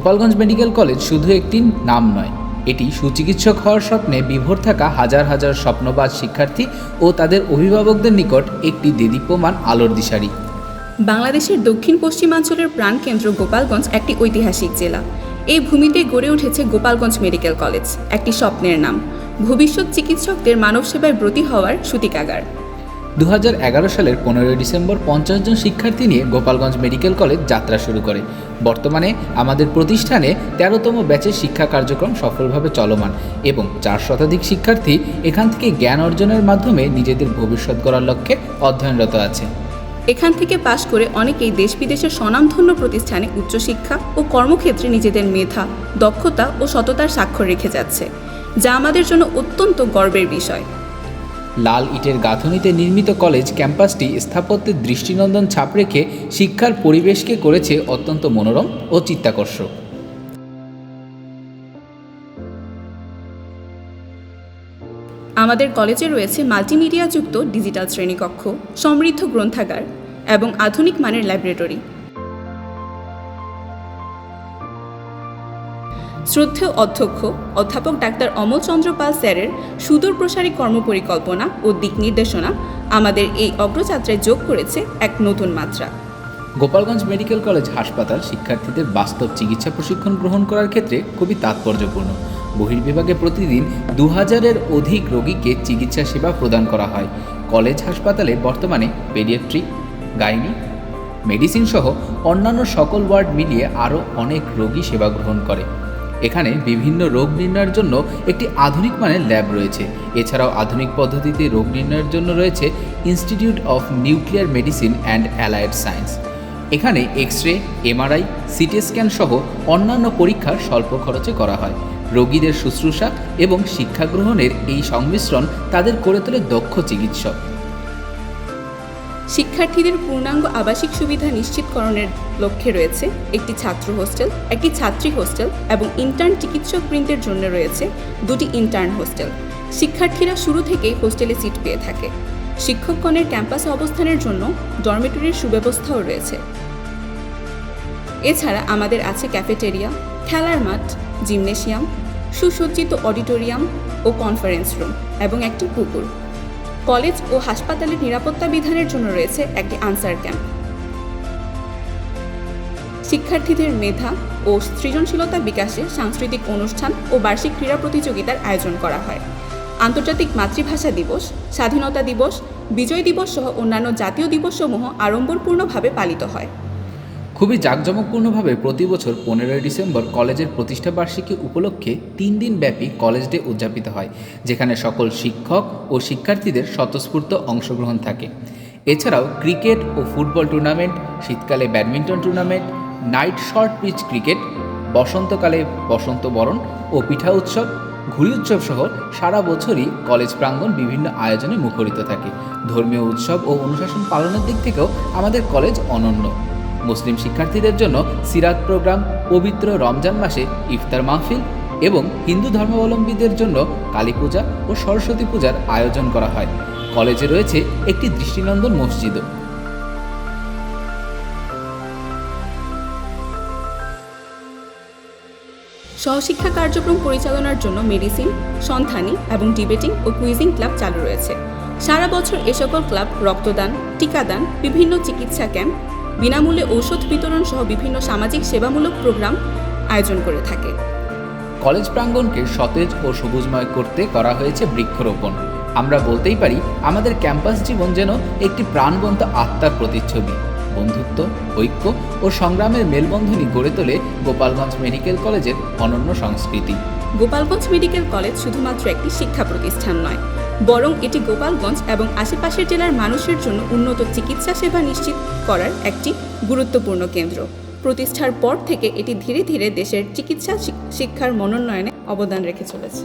Gopalganj medical college শুধু একটি নাম নয়, এটি সুচিকিৎসক হওয়ার স্বপ্নে বিভোর থাকা হাজার হাজার স্বপ্নবাজ শিক্ষার্থী ও তাদের অভিভাবকদের নিকট একটি দেদীপ্যমান আলোর দিশারি। বাংলাদেশের দক্ষিণ পশ্চিমাঞ্চলের প্রাণকেন্দ্র গোপালগঞ্জ একটি ঐতিহাসিক জেলা। এই ভূমিতে গড়ে উঠেছে গোপালগঞ্জ মেডিকেল কলেজ, একটি স্বপ্নের নাম, ভবিষ্যৎ চিকিৎসকদের মানব সেবায় ব্রতী হওয়ার সূতিকাগার। 2011 সালের 15 ডিসেম্বর 50 জন শিক্ষার্থী নিয়ে গোপালগঞ্জ মেডিকেল কলেজ যাত্রা শুরু করে। বর্তমানে আমাদের প্রতিষ্ঠানে 13তম ব্যাচের শিক্ষা কার্যক্রম সফলভাবে চলমান এবং 4 শতাধিক শিক্ষার্থী এখান থেকে জ্ঞান অর্জনের মাধ্যমে নিজেদের ভবিষ্যৎ গড়ার লক্ষ্যে অধ্যয়নরত আছে। এখান থেকে পাশ করে অনেকেই দেশ বিদেশের স্বনামধন্য প্রতিষ্ঠানে উচ্চশিক্ষা ও কর্মক্ষেত্রে নিজেদের মেধা, দক্ষতা ও সততার স্বাক্ষর রেখে যাচ্ছে, যা আমাদের জন্য অত্যন্ত গর্বের বিষয়। লাল ইটের গাঁথনিতে নির্মিত কলেজ ক্যাম্পাসটি স্থাপত্যের দৃষ্টিনন্দন ছাপ রেখে শিক্ষার পরিবেশকে করেছে অত্যন্ত মনোরম ও চিত্তাকর্ষক। আমাদের কলেজে রয়েছে মাল্টিমিডিয়াযুক্ত ডিজিটাল শ্রেণীকক্ষ, সমৃদ্ধ গ্রন্থাগার এবং আধুনিক মানের ল্যাবরেটরি। শ্রদ্ধেয় অধ্যক্ষ অধ্যাপক ডাক্তার অমল চন্দ্র পাল স্যারের সুদূরপ্রসারী কর্মপরিকল্পনা ও দিক নির্দেশনা আমাদের এই অগ্রযাত্রায় যোগ করেছে এক নতুন মাত্রা। গোপালগঞ্জ মেডিকেল কলেজ হাসপাতাল শিক্ষার্থীদের বাস্তব চিকিৎসা প্রশিক্ষণ গ্রহণ করার ক্ষেত্রে খুবই তাৎপর্যপূর্ণ। বহির্বিভাগে প্রতিদিন 2000-এর অধিক রোগীকে চিকিৎসা সেবা প্রদান করা হয়। কলেজ হাসপাতালে বর্তমানে পেডিয়াট্রিক, গাইনি, মেডিসিন সহ অন্যান্য সকল ওয়ার্ড মিলিয়ে আরও অনেক রোগী সেবা গ্রহণ করে। এখানে বিভিন্ন রোগ নির্ণয়ের জন্য একটি আধুনিক মানের ল্যাব রয়েছে। এছাড়াও আধুনিক পদ্ধতিতে রোগ নির্ণয়ের জন্য রয়েছে institute of nuclear medicine and allied science. এখানে এক্স-রে, এমআরআই, সিটি স্ক্যান সহ অন্যান্য পরীক্ষা স্বল্প খরচে করা হয়। রোগীদের শুশ্রূষা এবং শিক্ষা গ্রহণের এই সংমিশ্রণ তাদের করে তোলে দক্ষ চিকিৎসক। শিক্ষার্থীদের পূর্ণাঙ্গ আবাসিক সুবিধা নিশ্চিতকরণের লক্ষ্যে রয়েছে একটি ছাত্র হোস্টেল, একটি ছাত্রী হোস্টেল এবং ইন্টার্ন চিকিৎসকবৃন্দের জন্য রয়েছে 2টি ইন্টার্ন হোস্টেল। শিক্ষার্থীরা শুরু থেকেই হোস্টেলে সিট পেয়ে থাকে। শিক্ষকগণের ক্যাম্পাসে অবস্থানের জন্য ডরমিটরির সুব্যবস্থাও রয়েছে। এছাড়া আমাদের আছে ক্যাফেটেরিয়া, খেলার মাঠ, জিমনেশিয়াম, সুসজ্জিত অডিটোরিয়াম ও কনফারেন্স রুম এবং একটি পুকুর। কলেজ ও হাসপাতালের নিরাপত্তা বিধানের জন্য রয়েছে একটি আনসার ক্যাম্প। শিক্ষার্থীদের মেধা ও সৃজনশীলতা বিকাশে সাংস্কৃতিক অনুষ্ঠান ও বার্ষিক ক্রীড়া প্রতিযোগিতার আয়োজন করা হয়। আন্তর্জাতিক মাতৃভাষা দিবস, স্বাধীনতা দিবস, বিজয় দিবস সহ অন্যান্য জাতীয় দিবসসমূহ আড়ম্বরপূর্ণভাবে পালিত হয়। খুবই জাঁকজমকপূর্ণভাবে প্রতি বছর 15 ডিসেম্বর কলেজের প্রতিষ্ঠাবার্ষিকী উপলক্ষে 3 দিন ব্যাপী কলেজ ডে উদযাপিত হয়, যেখানে সকল শিক্ষক ও শিক্ষার্থীদের স্বতঃস্ফূর্ত অংশগ্রহণ থাকে। এছাড়াও ক্রিকেট ও ফুটবল টুর্নামেন্ট, শীতকালে badminton tournament, night short pitch cricket, বসন্তকালে বসন্ত বরণ ও পিঠা উৎসব, ঘুড়ি উৎসব সহ সারা বছরই কলেজ প্রাঙ্গণ বিভিন্ন আয়োজনে মুখরিত থাকে। ধর্মীয় উৎসব ও অনুশাসন পালনের দিক থেকেও আমাদের কলেজ অনন্য। মুসলিম শিক্ষার্থীদের জন্য সিরাত প্রোগ্রাম, পবিত্র রমজান মাসে ইফতার মাহফিল এবং হিন্দু ধর্মাবলম্বীদের জন্য কালী পূজা ও সরস্বতী পূজার আয়োজন করা হয়। কলেজে রয়েছে একটি দৃষ্টিনন্দন মসজিদও। সহশিক্ষা কার্যক্রম পরিচালনার জন্য মেডিসিন, সন্ধানী এবং ডিবেটিং ও কুইজিং ক্লাব চালু রয়েছে। সারা বছর এ সকল ক্লাব রক্তদান, টিকাদান, বিভিন্ন চিকিৎসা ক্যাম্প, বিনামূল্যে ঔষধ বিতরণ সহ বিভিন্ন সামাজিক সেবামূলক প্রোগ্রাম আয়োজন করে থাকে। কলেজ প্রাঙ্গণকে সতেজ ও সবুজময় করতে করা হয়েছে বৃক্ষরোপণ। আমরা বলতেই পারি আমাদের ক্যাম্পাস জীবন যেন একটি প্রাণবন্ত আত্মার প্রতিচ্ছবি। বন্ধুত্ব, ঐক্য ও সংগ্রামের মেলবন্ধনই গড়ে তোলে গোপালগঞ্জ মেডিকেল কলেজের অনন্য সংস্কৃতি। গোপালগঞ্জ মেডিকেল কলেজ শুধুমাত্র একটি শিক্ষা প্রতিষ্ঠান নয়, বরং এটি গোপালগঞ্জ এবং আশেপাশের জেলার মানুষের জন্য উন্নত চিকিৎসা সেবা নিশ্চিত করার একটি গুরুত্বপূর্ণ কেন্দ্র। প্রতিষ্ঠার পর থেকে এটি ধীরে ধীরে দেশের চিকিৎসা শিক্ষার মনোন্নয়নে অবদান রেখে চলেছে।